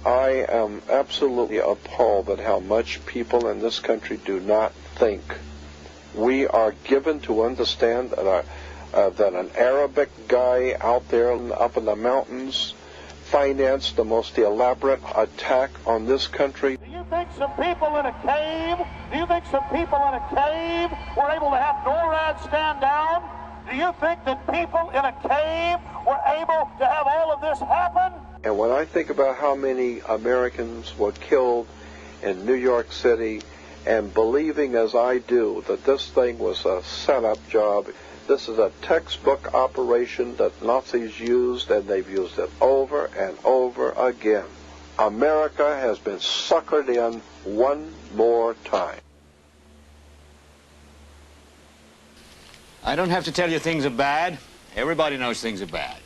I am absolutely appalled at how much people in this country do not think. We are given to understand that an Arabic guy out there up in the mountains financed the most elaborate attack on this country. Do you think some people in a cave were able to have NORAD stand down? Do you think that people in a cave were able to have all of this happen? And when I think about how many Americans were killed in New York City, and believing as I do that this thing was a setup job, this is a textbook operation that Nazis used, and they've used it over and over again. America has been suckered in one more time. I don't have to tell you things are bad. Everybody knows things are bad.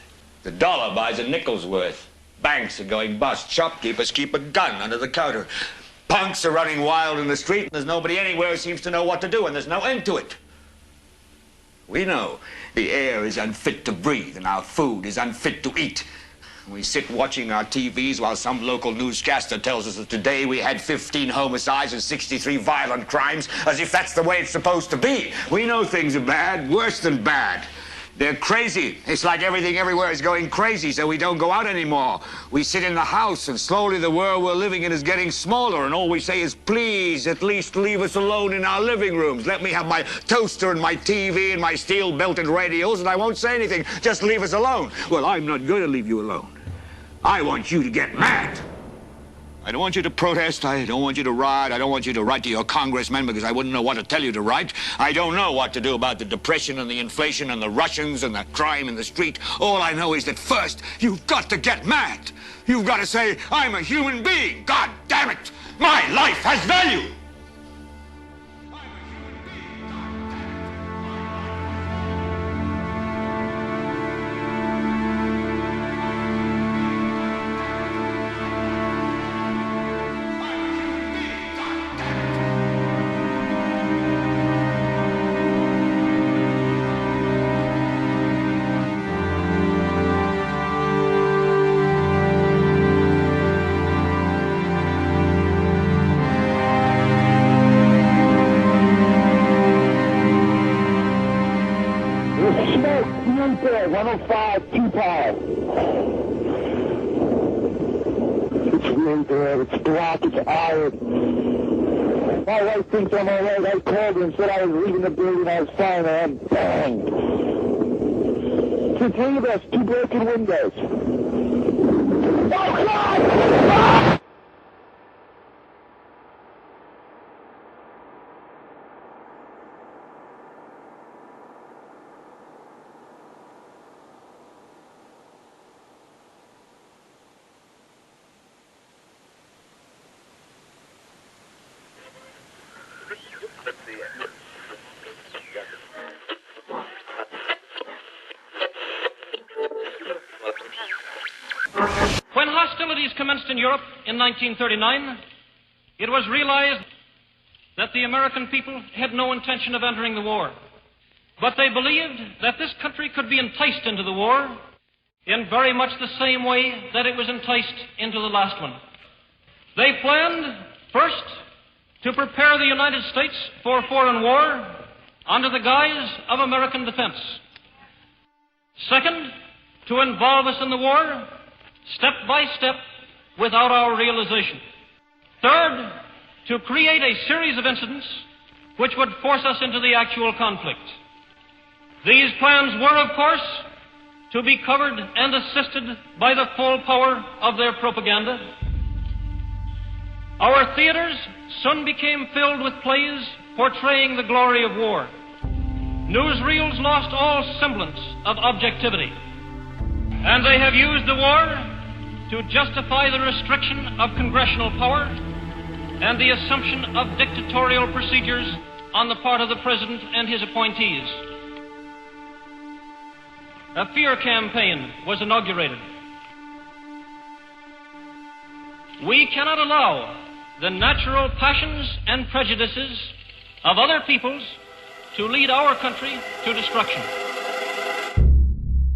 The dollar buys a nickel's worth. Banks are going bust. Shopkeepers keep a gun under the counter. Punks are running wild in the street, and there's nobody anywhere who seems to know what to do, and there's no end to it. We know the air is unfit to breathe, and our food is unfit to eat. We sit watching our TVs while some local newscaster tells us that today we had 15 homicides and 63 violent crimes, as if that's the way it's supposed to be. We know things are bad, worse than bad. They're crazy. It's like everything everywhere is going crazy, so we don't go out anymore. We sit in the house, and slowly the world we're living in is getting smaller, and all we say is, please, at least leave us alone in our living rooms. Let me have my toaster and my TV and my steel-belted radios, and I won't say anything. Just leave us alone. Well, I'm not going to leave you alone. I want you to get mad. I don't want you to protest. I don't want you to riot. I don't want you to write to your congressman because I wouldn't know what to tell you to write. I don't know what to do about the depression and the inflation and the Russians and the crime in the street. All I know is that first, you've got to get mad. You've got to say, I'm a human being. God damn it. My life has value. It's black, it's iron. My wife thinks I'm all right. I called her and said I was leaving the building. I was fine, and bang. It's three of us, 2 broken windows. Oh, God! Ah! When hostilities commenced in Europe in 1939, it was realized that the American people had no intention of entering the war. But they believed that this country could be enticed into the war in very much the same way that it was enticed into the last one. They planned, first, to prepare the United States for foreign war under the guise of American defense. Second, to involve us in the war step by step without our realization. Third, to create a series of incidents which would force us into the actual conflict. These plans were, of course, to be covered and assisted by the full power of their propaganda. Our theaters soon became filled with plays portraying the glory of war. Newsreels lost all semblance of objectivity, and they have used the war to justify the restriction of congressional power and the assumption of dictatorial procedures on the part of the President and his appointees. A fear campaign was inaugurated. We cannot allow the natural passions and prejudices of other peoples to lead our country to destruction.